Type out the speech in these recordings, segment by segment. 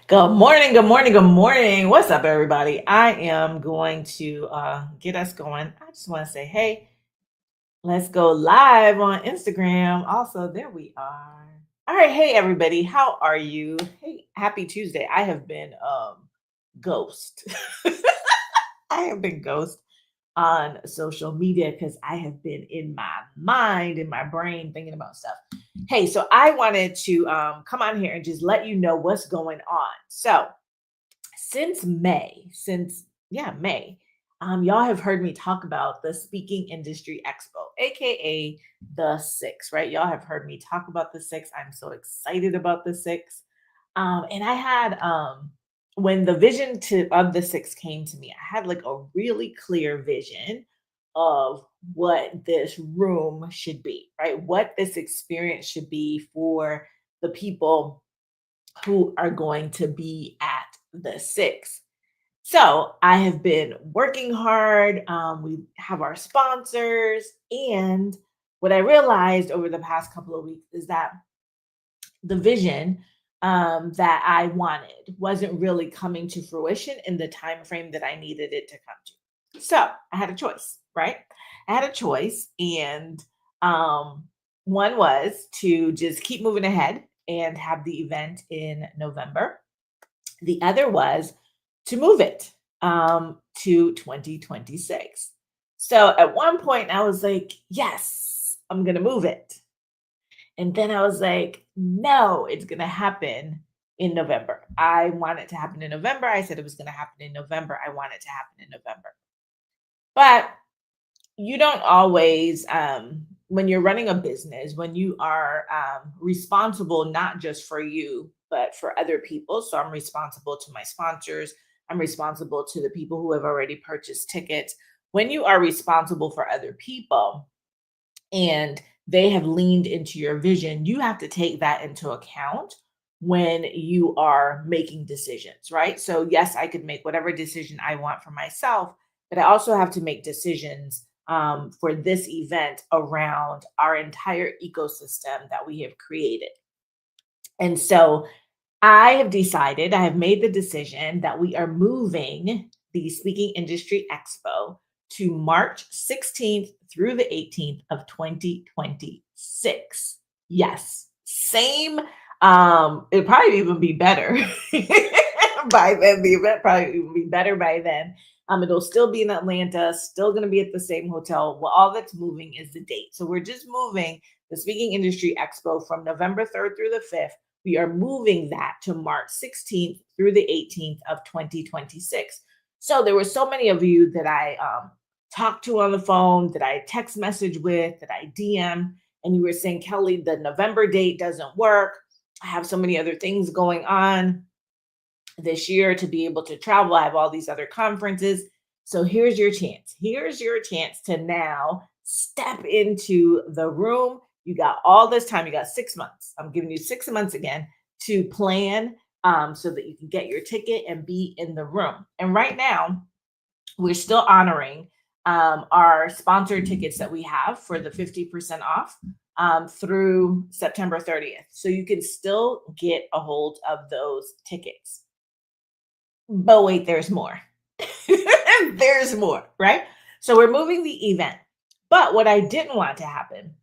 Good morning, good morning, good morning. What's up, everybody? I am going to get us going. I just want to say, hey, let's go live on Instagram. Also, there we are. All right, hey everybody, how are you? Hey, happy Tuesday. I have been ghost. I have been ghost on social media because I have been in my mind, in my brain, thinking about stuff. Hey, so I wanted to come on here and just let you know what's going on. So, since May, May, y'all have heard me talk about the Speaking Industry Expo, aka the Six, right? Y'all have heard me talk about the Six. I'm so excited about the Six. And I had when the vision of the Six came to me, I had like a really clear vision of what this room should be, right? What this experience should be for the people who are going to be at the Six. So I have been working hard. We have our sponsors. And what I realized over the past couple of weeks is that the vision that I wanted wasn't really coming to fruition in the time frame that I needed it to come to. So I had a choice, right? I had a choice, and um, one was to just keep moving ahead and have the event in November. The other was to move it to 2026. So at one point, I was like, yes, I'm going to move it. And then I was like, no, it's going to happen in November. I want it to happen in November. I said it was going to happen in November. I want it to happen in November. But you don't always, when you're running a business, when you are responsible not just for you, but for other people. So I'm responsible to my sponsors, I'm responsible to the people who have already purchased tickets. When you are responsible for other people, and they have leaned into your vision, you have to take that into account when you are making decisions, right? So, yes, I could make whatever decision I want for myself, but I also have to make decisions for this event around our entire ecosystem that we have created. And so, I have decided, I have made the decision that we are moving the Speaking Industry Expo to March 16th through the 18th of 2026. Yes, same. It'd probably even be better by then. The event probably even be better by then. It'll still be in Atlanta, still going to be at the same hotel. Well, all that's moving is the date. So we're just moving the Speaking Industry Expo from November 3rd through the 5th. We are moving that to March 16th through the 18th of 2026. So there were so many of you that I talked to on the phone, that I text message with, that I DM, and you were saying, Kelly, the November date doesn't work. I have so many other things going on this year to be able to travel. I have all these other conferences. So here's your chance. Here's your chance to now step into the room. You got all this time. You got 6 months. I'm giving you 6 months again to plan so that you can get your ticket and be in the room. And right now, we're still honoring our sponsored tickets that we have for the 50% off through September 30th. So you can still get a hold of those tickets. But wait, there's more. There's more, right? So we're moving the event. But what I didn't want to happen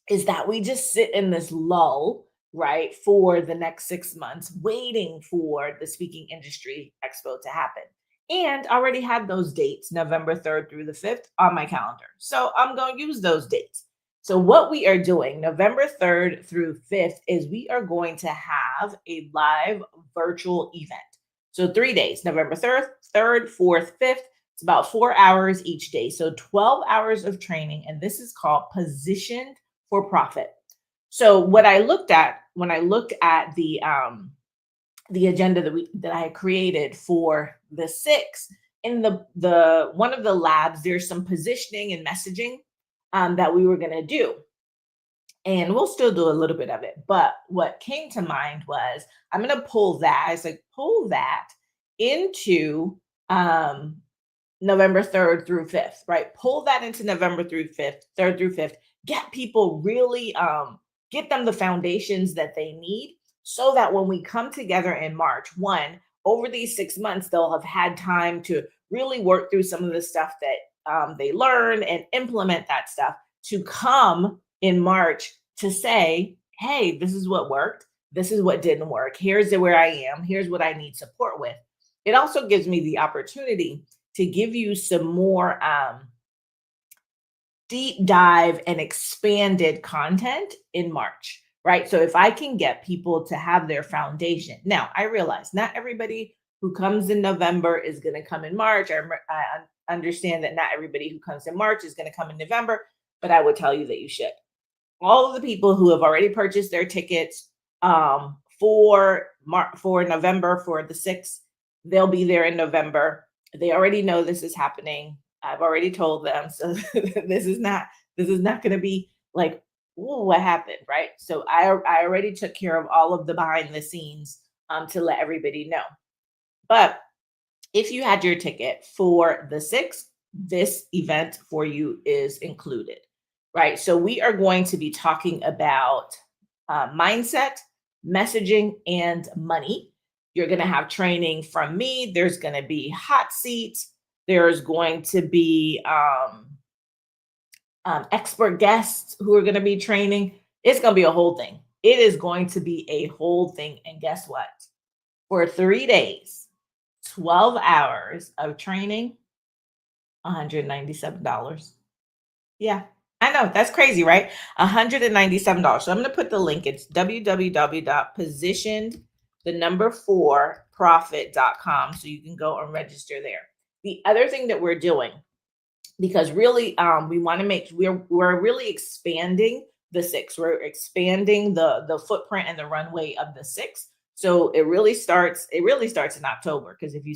is that we just sit in this lull, right, for the next 6 months, waiting for the Speaking Industry Expo to happen. And I already had those dates, November 3rd through the 5th, on my calendar. So I'm going to use those dates. So, what we are doing November 3rd through 5th is we are going to have a live virtual event. So 3 days, November 3rd, 4th, 5th. It's about 4 hours each day. So 12 hours of training. And this is called Positioned for Profit. So what I looked at when I looked at the agenda that I had created for the Six, in the one of the labs, there's some positioning and messaging that we were going to do. And we'll still do a little bit of it. But what came to mind was I'm going to pull that. I said, pull that into November 3rd through 5th, right? Pull that into November through 5th, 3rd through 5th. Get people really, get them the foundations that they need so that when we come together in March, one, over these 6 months, they'll have had time to really work through some of the stuff that they learn and implement that stuff to come in March to say, hey, this is what worked. This is what didn't work. Here's where I am. Here's what I need support with. It also gives me the opportunity to give you some more deep dive and expanded content in March, right? So if I can get people to have their foundation. Now, I realize not everybody who comes in November is going to come in March. I understand that not everybody who comes in March is going to come in November, but I would tell you that you should. All of the people who have already purchased their tickets for November for the 6th, they'll be there in November. They already know this is happening. I've already told them. So this is not going to be like, "Ooh, what happened?" Right? So I already took care of all of the behind the scenes to let everybody know. But if you had your ticket for the 6th, this event for you is included, right? So we are going to be talking about mindset, messaging, and money. You're going to have training from me. There's going to be hot seats. There's going to be expert guests who are going to be training. It's going to be a whole thing. It is going to be a whole thing. And guess what? For 3 days, 12 hours of training, $197. Yeah, I know. That's crazy, right? $197. So I'm going to put the link. It's www.positioned, the number 4 profit.com. So you can go and register there. The other thing that we're doing, because really we want to make we're really expanding the 6. We're expanding the footprint and the runway of the 6. So it really starts in October, because if you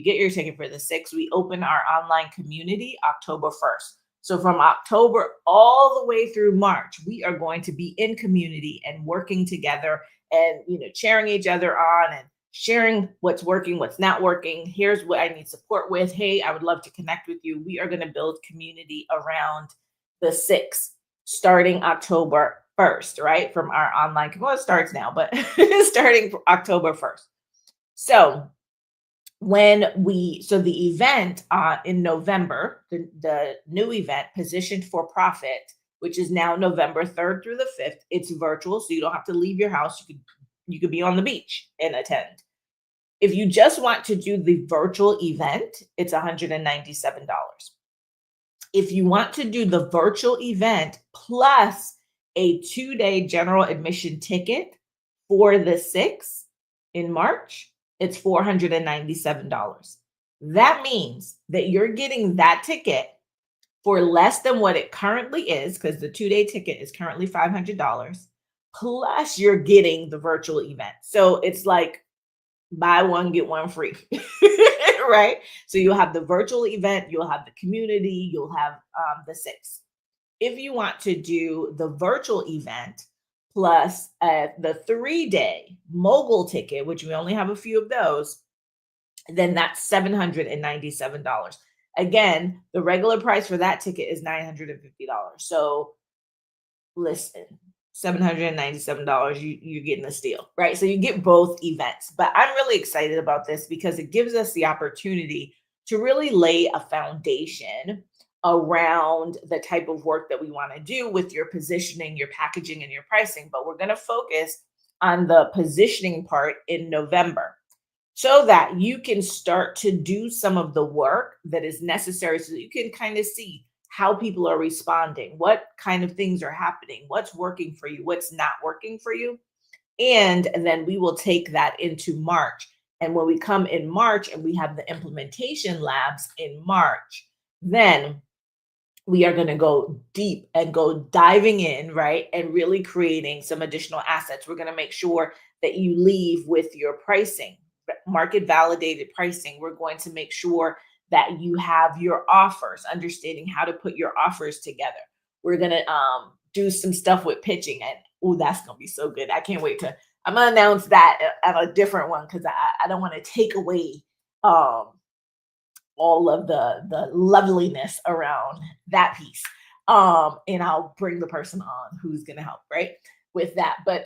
get your ticket for the 6th, we open our online community October 1st. So from October all the way through March, we are going to be in community and working together and cheering each other on and sharing what's working, what's not working. Here's what I need support with. Hey, I would love to connect with you. We are going to build community around the 6th, starting October 1st, right? From our online, well, it starts now, but starting October 1st. So the event in November, the new event, Positioned for Profit, which is now November 3rd through the 5th, it's virtual, so you don't have to leave your house. You could be on the beach and attend. If you just want to do the virtual event, it's $197. If you want to do the virtual event plus a 2-day general admission ticket for the 6th in March, it's $497. That means that you're getting that ticket for less than what it currently is, because the 2-day ticket is currently $500, plus you're getting the virtual event. So it's like buy one, get one free, right? So you'll have the virtual event, you'll have the community, you'll have the 6th. If you want to do the virtual event plus the 3-day mogul ticket, which we only have a few of those, then that's $797. Again, the regular price for that ticket is $950. So listen, $797, you're getting a steal, right? So you get both events. But I'm really excited about this because it gives us the opportunity to really lay a foundation around the type of work that we want to do with your positioning, your packaging, and your pricing. But we're going to focus on the positioning part in November, so that you can start to do some of the work that is necessary, so that you can kind of see how people are responding, what kind of things are happening, what's working for you, what's not working for you. And then we will take that into March. And when we come in March and we have the implementation labs in March, then we are going to go deep and go diving in, right? And really creating some additional assets. We're going to make sure that you leave with your pricing, market validated pricing. We're going to make sure that you have your offers, understanding how to put your offers together. We're going to do some stuff with pitching, and oh, that's going to be so good. I can't wait I'm going to announce that at a different one, because I don't want to take away all of the loveliness around that piece. And I'll bring the person on who's going to help, right, with that. But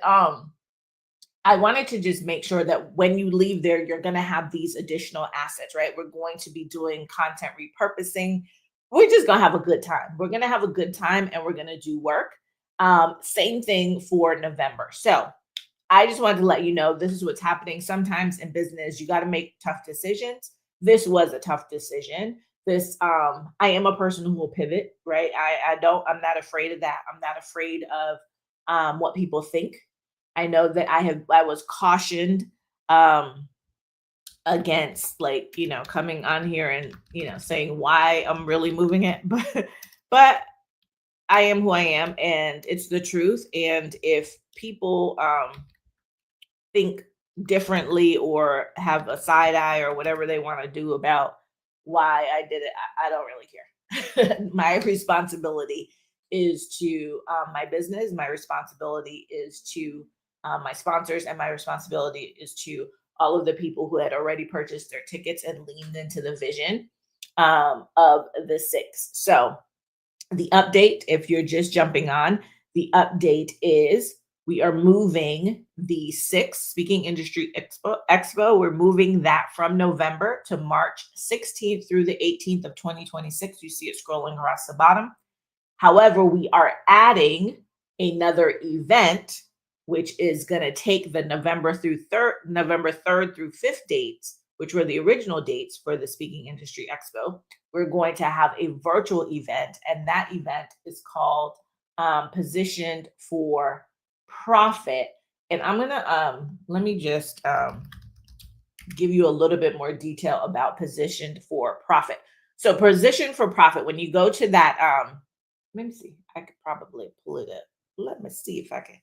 I wanted to just make sure that when you leave there, you're going to have these additional assets, right? We're going to be doing content repurposing. We're just going to have a good time. We're going to have a good time and we're going to do work. Same thing for November. So I just wanted to let you know this is what's happening. Sometimes in business, you got to make tough decisions. This was a tough decision. I am a person who will pivot, right? I'm not afraid of that. I'm not afraid of what people think. I know that I was cautioned um against, like, coming on here and, saying why I'm really moving it. But I am who I am and it's the truth. And if people think differently or have a side eye or whatever they want to do about why I did it, I don't really care. My responsibility is to my business, my responsibility is to my sponsors, and my responsibility is to all of the people who had already purchased their tickets and leaned into the vision of the six. So, the update, if you're just jumping on, the update is we are moving the sixth Speaking Industry Expo. We're moving that from November to March 16th through the 18th of 2026. You see it scrolling across the bottom. However, we are adding another event, which is going to take the November 3rd through 5th dates, which were the original dates for the Speaking Industry Expo. We're going to have a virtual event, and that event is called Positioned for Profit. And I'm going to let me just give you a little bit more detail about Positioned for Profit. So, Positioned for Profit, when you go to that, let me see, I could probably pull it up. Let me see if I can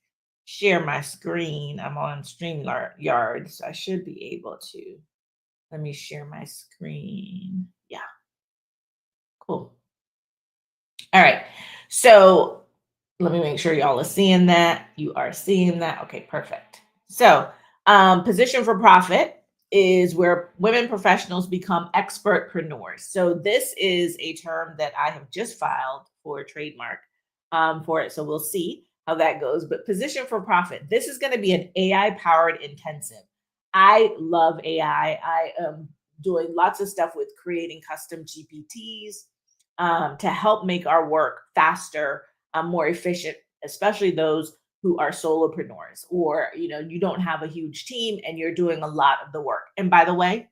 share my screen. I'm on StreamYard, so I should be able to. Let me share my screen. Yeah, cool. All right. So let me make sure y'all are seeing that. You are seeing that. Okay, perfect. So, Position for Profit is where women professionals become expertpreneurs. So, this is a term that I have just filed for a trademark for it. So, we'll see how that goes. But Position for Profit, this is going to be an AI powered intensive. I love AI. I am doing lots of stuff with creating custom GPTs to help make our work faster, more efficient, especially those who are solopreneurs, or you don't have a huge team and you're doing a lot of the work. And by the way,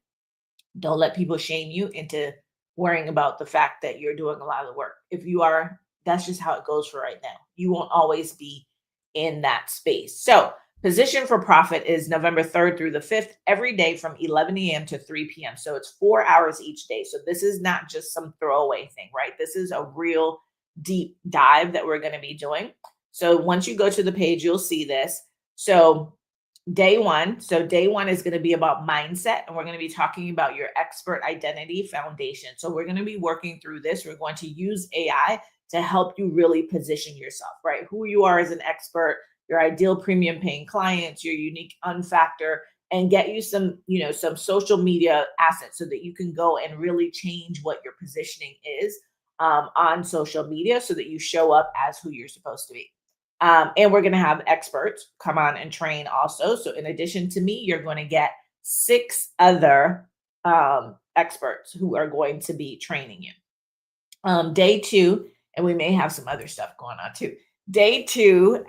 don't let people shame you into worrying about the fact that you're doing a lot of the work. If you are, that's just how it goes for right now. You won't always be in that space. So, Position for Profit is November 3rd through the 5th, every day from 11 a.m. to 3 p.m. So it's 4 hours each day. So this is not just some throwaway thing, right? This is a real deep dive that we're going to be doing. So once you go to the page, you'll see this. So day one is going to be about mindset, and we're going to be talking about your expert identity foundation. So we're going to be working through this. We're going to use AI to help you really position yourself, right? Who you are as an expert, your ideal premium paying clients, your unique unfactor, and get you some social media assets so that you can go and really change what your positioning is on social media so that you show up as who you're supposed to be. And we're going to have experts come on and train also. So, in addition to me, you're going to get 6 other experts who are going to be training you. Day 2, and we may have some other stuff going on too. Day 2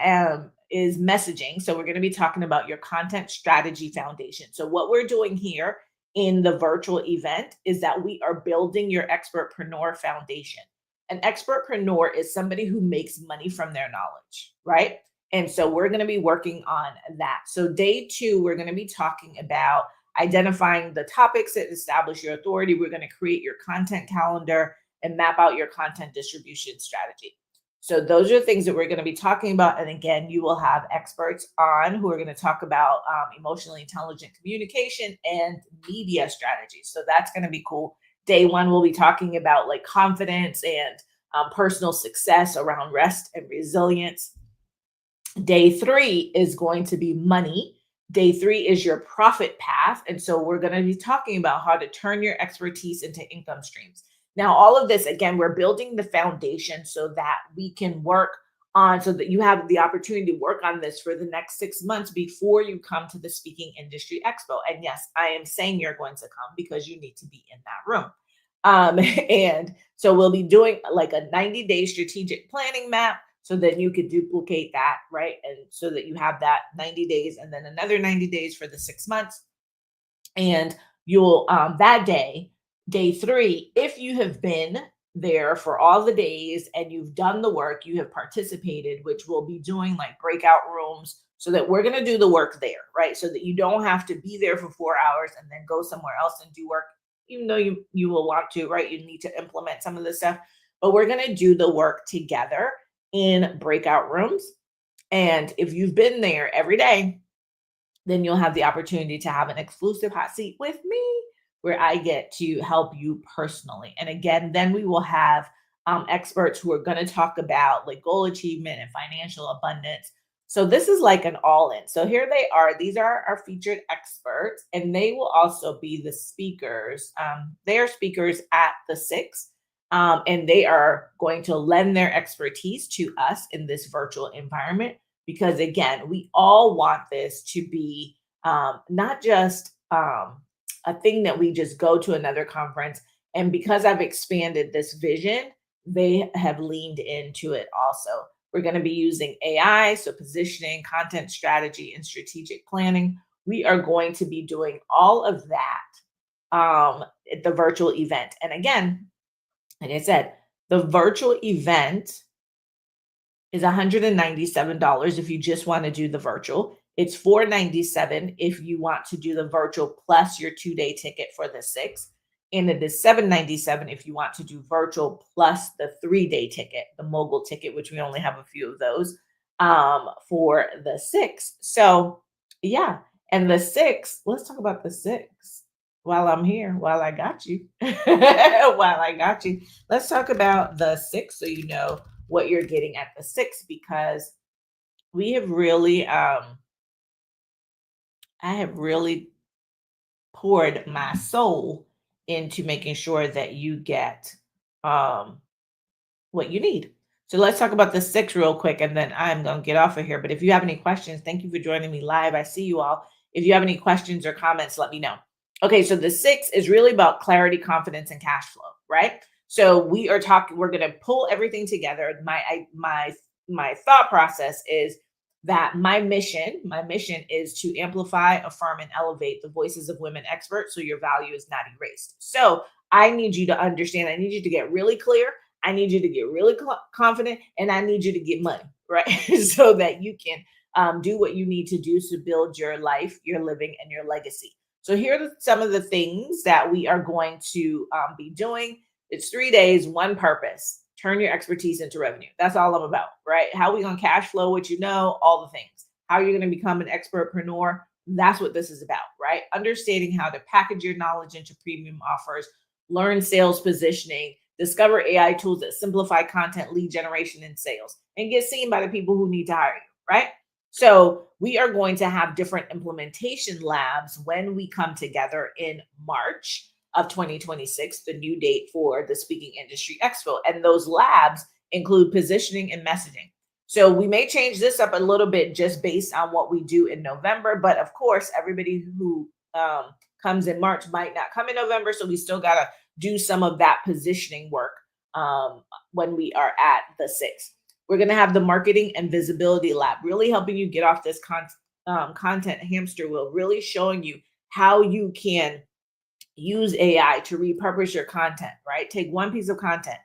is messaging. So, we're going to be talking about your content strategy foundation. So, what we're doing here in the virtual event is that we are building your expertpreneur foundation. An expertpreneur is somebody who makes money from their knowledge, right? And so we're going to be working on that. So day 2, we're going to be talking about identifying the topics that establish your authority. We're going to create your content calendar and map out your content distribution strategy. So those are things that we're going to be talking about. And again, you will have experts on who are going to talk about emotionally intelligent communication and media strategies. So that's going to be cool. Day 1, we'll be talking about like confidence and personal success around rest and resilience. Day 3 is going to be money. Day 3 is your profit path. And so we're going to be talking about how to turn your expertise into income streams. Now, all of this, again, we're building the foundation so that we can work on so that you have the opportunity to work on this for the next 6 months before you come to the Speaking Industry Expo. And yes, I am saying you're going to come because you need to be in that room. And so we'll be doing like a 90-day strategic planning map so that you could duplicate that, right? And so that you have that 90 days and then another 90 days for the 6 months. And you'll that day 3, if you have been there for all the days and you've done the work, you have participated, which we'll be doing like breakout rooms so that we're going to do the work there, right? So that you don't have to be there for 4 hours and then go somewhere else and do work, even though you will want to, right? You need to implement some of this stuff, but we're going to do the work together in breakout rooms. And if you've been there every day, then you'll have the opportunity to have an exclusive hot seat with me where I get to help you personally. And again, then we will have experts who are going to talk about like goal achievement and financial abundance. So this is like an all in. So here they are. These are our featured experts, and they will also be the speakers. They are speakers at the six, and they are going to lend their expertise to us in this virtual environment because again, we all want this to be not just a thing that we just go to another conference. And because I've expanded this vision, they have leaned into it also. We're going to be using AI, so positioning, content strategy, and strategic planning. We are going to be doing all of that at the virtual event. And again, like I said, the virtual event is $197 if you just want to do the virtual. It's $497 if you want to do the virtual plus your 2-day ticket for the 6. And it is $797 if you want to do virtual plus the 3-day ticket, the mogul ticket, which we only have a few of those for the 6. So yeah, and the 6, let's talk about the 6 while I'm here, while I got you. While I got you. Let's talk about the 6 so you know what you're getting at the 6 because we have really I have really poured my soul into making sure that you get um what you need. So let's talk about the 6 real quick and then I'm going to get off of here. But if you have any questions, thank you for joining me live. I see you all. If you have any questions or comments, let me know. Okay, so the 6 is really about clarity, confidence, and cash flow, right? So we're going to pull everything together. My thought process is that my mission is to amplify, affirm, and elevate the voices of women experts so your value is not erased. So I need you to understand, I need you to get really clear. I need you to get really confident, and I need you to get money, right? So that you can do what you need to do to build your life, your living, and your legacy. So here are some of the things that we are going to be doing. It's 3 days, one purpose. Turn your expertise into revenue. That's all I'm about, right? How are we going to cash flow what you know, all the things. How are you going to become an expertpreneur? That's what this is about, right? Understanding how to package your knowledge into premium offers, learn sales positioning, discover AI tools that simplify content, lead generation, and sales, and get seen by the people who need to hire you, right? So we are going to have different implementation labs when we come together in March of 2026, the new date for the Speaking Industry Expo. And those labs include positioning and messaging. So we may change this up a little bit just based on what we do in November. But of course, everybody who comes in March might not come in November. So we still got to do some of that positioning work when we are at the 6th. We're going to have the marketing and visibility lab, really helping you get off this content hamster wheel, really showing you how you can use AI to repurpose your content, right? Take one piece of content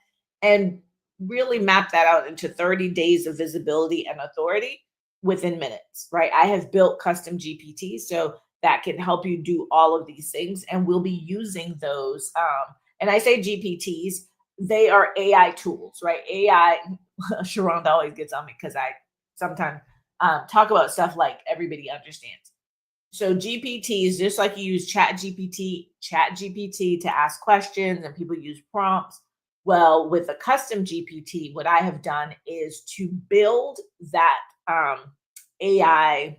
and really map that out into 30 days of visibility and authority within minutes, right? I have built custom GPTs so that can help you do all of these things. And we'll be using those. And I say GPTs, they are AI tools, right? AI, Sharonda always gets on me because I sometimes talk about stuff like everybody understands. So GPTs, just like you use chat GPT to ask questions and people use prompts. Well, with a custom GPT, what I have done is to build that AI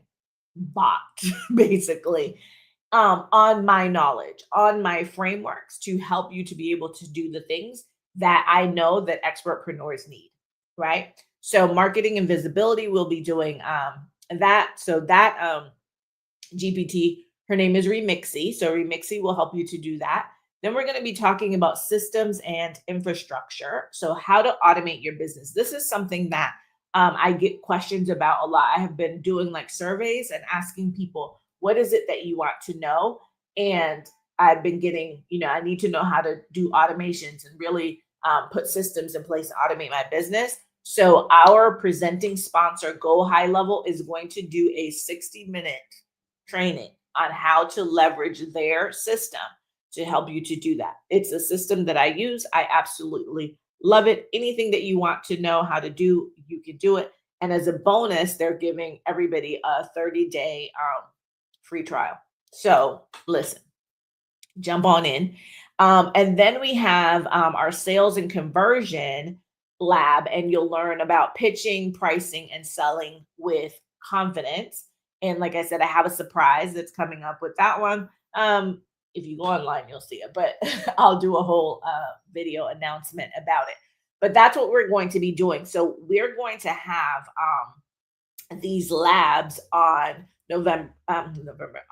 bot basically on my knowledge, on my frameworks to help you to be able to do the things that I know that expertpreneurs need, right? So marketing and visibility, we'll be doing that. So that GPT. Her name is Remixie. So Remixie will help you to do that. Then we're going to be talking about systems and infrastructure. So how to automate your business. This is something that I get questions about a lot. I have been doing like surveys and asking people, what is it that you want to know? And I've been getting, I need to know how to do automations and really put systems in place to automate my business. So our presenting sponsor, Go High Level, is going to do a 60-minute training on how to leverage their system to help you to do that. It's a system that I use. I absolutely love it. Anything that you want to know how to do, you can do it. And as a bonus, they're giving everybody a 30-day free trial. So listen, jump on in. And then we have our sales and conversion lab, and you'll learn about pitching, pricing, and selling with confidence. And like I said, I have a surprise that's coming up with that one. If you go online, you'll see it, but I'll do a whole video announcement about it. But that's what we're going to be doing. So we're going to have these labs on November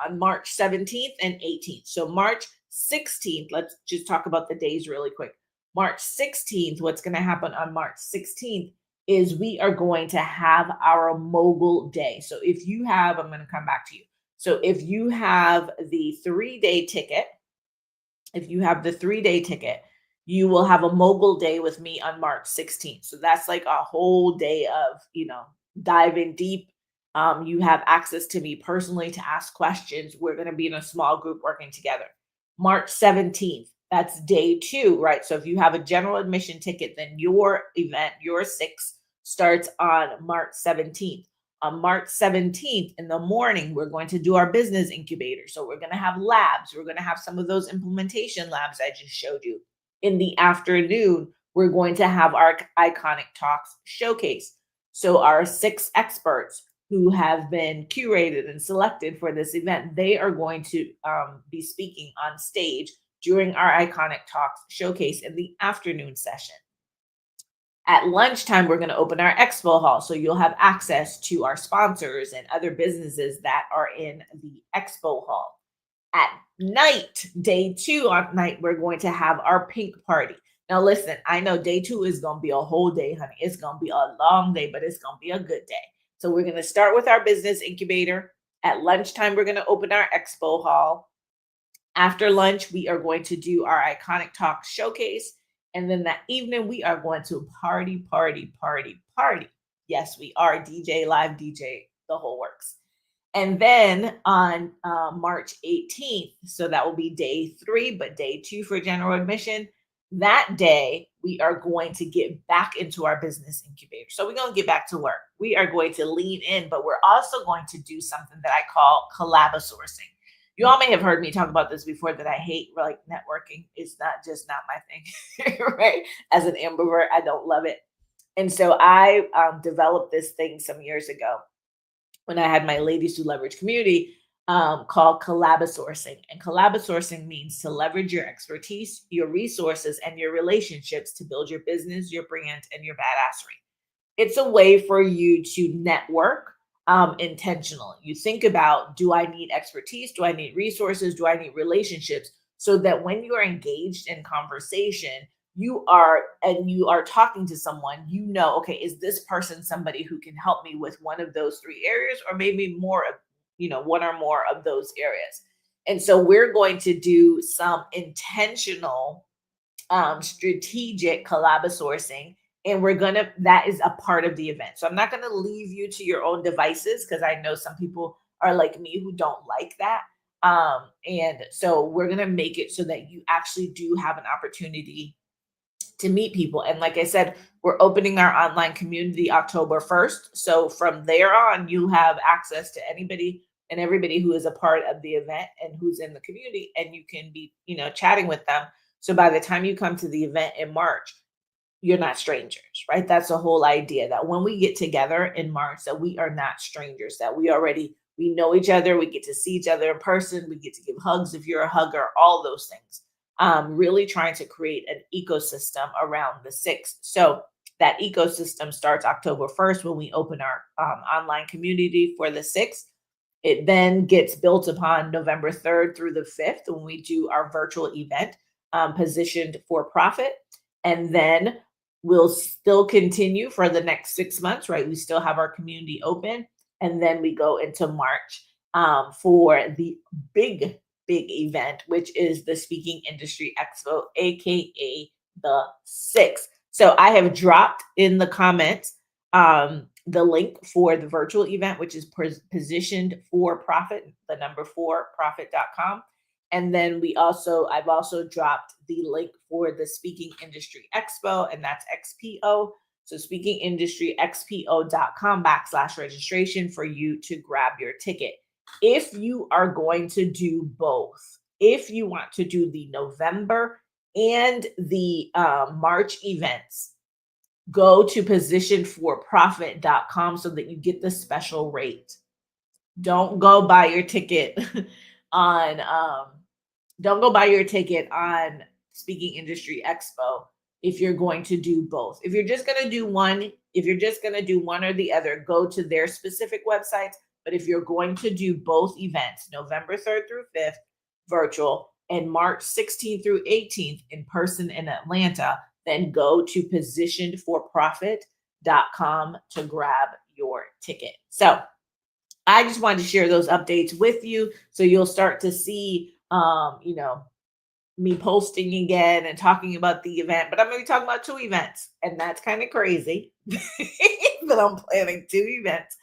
on March 17th and 18th. So March 16th, let's just talk about the days really quick. March 16th, what's going to happen on March 16th is we are going to have our mogul day. So if you have, I'm going to come back to you. So if you have the 3-day ticket, you will have a mogul day with me on March 16th. So that's like a whole day of, diving deep. You have access to me personally to ask questions. We're going to be in a small group working together. March 17th, that's day 2, right? So if you have a general admission ticket, then your event, your 6, starts on March 17th. On March 17th in the morning, we're going to do our business incubator. So we're going to have labs. We're going to have some of those implementation labs I just showed you. In the afternoon, we're going to have our Iconic Talks showcase. So our 6 experts who have been curated and selected for this event, they are going to be speaking on stage during our Iconic Talks showcase in the afternoon session. At lunchtime, we're going to open our expo hall. So you'll have access to our sponsors and other businesses that are in the expo hall. At night, day 2 on night, we're going to have our pink party. Now, listen, I know day 2 is going to be a whole day, honey. It's going to be a long day, but it's going to be a good day. So we're going to start with our business incubator. At lunchtime, we're going to open our expo hall. After lunch, we are going to do our Iconic Talk showcase. And then that evening, we are going to party. Yes, we are DJ, live DJ, the whole works. And then on March 18th, so that will be day 3, but day 2 for general admission. That day, we are going to get back into our business incubator. So we're going to get back to work. We are going to lean in, but we're also going to do something that I call collabosourcing. You all may have heard me talk about this before, that I hate like networking. It's not my thing, right? As an ambivert, I don't love it. And so I developed this thing some years ago when I had my Ladies Who Leverage community called collabosourcing. And collabosourcing means to leverage your expertise, your resources, and your relationships to build your business, your brand, and your badassery. It's a way for you to network intentionally. You think about, do I need expertise? Do I need resources? Do I need relationships? So that when you are engaged in conversation, you are talking to someone, okay, is this person somebody who can help me with one of those 3 areas, or maybe more of, one or more of those areas? And so we're going to do some intentional, strategic collabosourcing. And that is a part of the event. So I'm not going to leave you to your own devices, because I know some people are like me who don't like that. And so we're going to make it so that you actually do have an opportunity to meet people. And like I said, we're opening our online community October 1st. So from there on, you have access to anybody and everybody who is a part of the event and who's in the community, and you can be, chatting with them. So by the time you come to the event in March, you're not strangers, right? That's the whole idea, that when we get together in March, that we are not strangers, that we know each other. We get to see each other in person. We get to give hugs if you're a hugger, all those things. Really trying to create an ecosystem around the 6. So That ecosystem starts October 1st when we open our online community for the 6th. It then gets built upon November 3rd through the 5th when we do our virtual event, positioned for profit. And then we'll still continue for the next 6 months, right? We still have our community open. And then we go into March for the big event, which is the Speaking Industry Expo, AKA the 6th. So I have dropped in the comments the link for the virtual event, which is positioned for profit, the number 4 profit.com. And then I've also dropped the link for the Speaking Industry Expo, and that's XPO. So speakingindustryxpo.com/registration for you to grab your ticket. If you are going to do both, if you want to do the November and the March events, go to positionforprofit.com so that you get the special rate. Don't go buy your ticket on don't go buy your ticket on Speaking Industry Expo if you're going to do both. If you're just going to do one, or the other, go to their specific websites. But if you're going to do both events, November 3rd through 5th, virtual, and March 16th through 18th in person in Atlanta, then go to positionedforprofit.com to grab your ticket. So I just wanted to share those updates with you so you'll start to see, me posting again and talking about the event. But I'm going to be talking about 2 events, and that's kind of crazy that I'm planning 2 events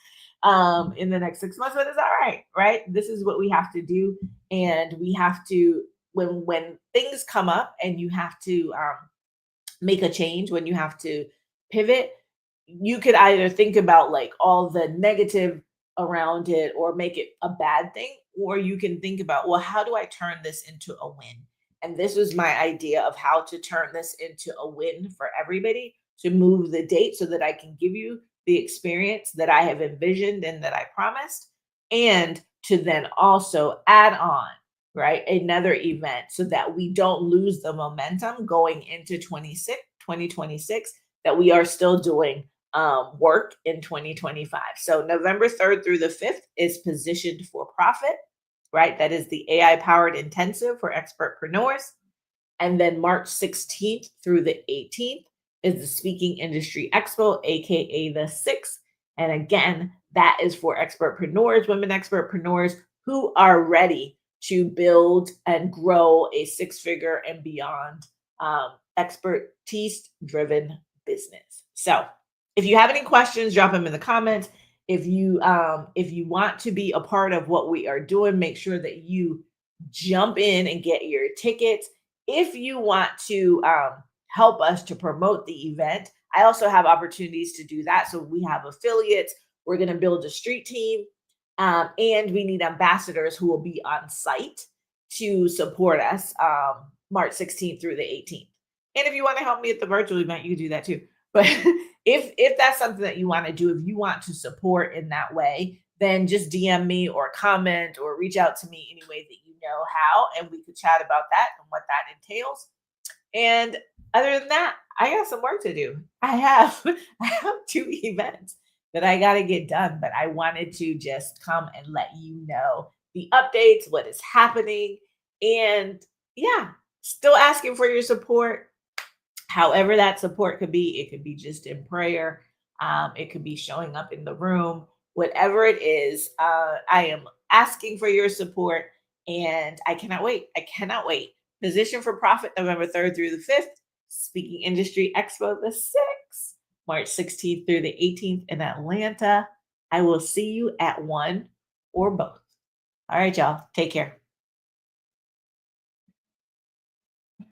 in the next 6 months, but it's all right, right? This is what we have to do. And we have to, when things come up and you have to make a change, when you have to pivot, you could either think about like all the negative around it or make it a bad thing, or you can think about, well, how do I turn this into a win? And this was my idea of how to turn this into a win for everybody, to move the date so that I can give you the experience that I have envisioned and that I promised, and to then also add on, right, another event so that we don't lose the momentum going into 2026, that we are still doing work in 2025. So November 3rd through the 5th is Positioned for Profit, right? That is the AI powered intensive for expertpreneurs. And then March 16th through the 18th is the Speaking Industry Expo, AKA the 6th. And again, that is for expertpreneurs, women expertpreneurs who are ready to build and grow a 6-figure and beyond expertise driven business. So if you have any questions, drop them in the comments. If you want to be a part of what we are doing, make sure that you jump in and get your tickets. If you want to help us to promote the event, I also have opportunities to do that. So we have affiliates. We're going to build a street team, and we need ambassadors who will be on site to support us March 16th through the 18th. And if you want to help me at the virtual event, you can do that too. But if that's something that you want to do, if you want to support in that way, then just DM me or comment or reach out to me any way that you know how, and we could chat about that and what that entails. And other than that, I got some work to do. I have 2 events that I got to get done, but I wanted to just come and let you know the updates, what is happening, and yeah, still asking for your support. However that support could be, it could be just in prayer. It could be showing up in the room, whatever it is. I am asking for your support, and I cannot wait. I cannot wait. Position for Profit, November 3rd through the 5th. Speaking Industry Expo, the 6th, March 16th through the 18th in Atlanta. I will see you at one or both. All right, y'all. Take care.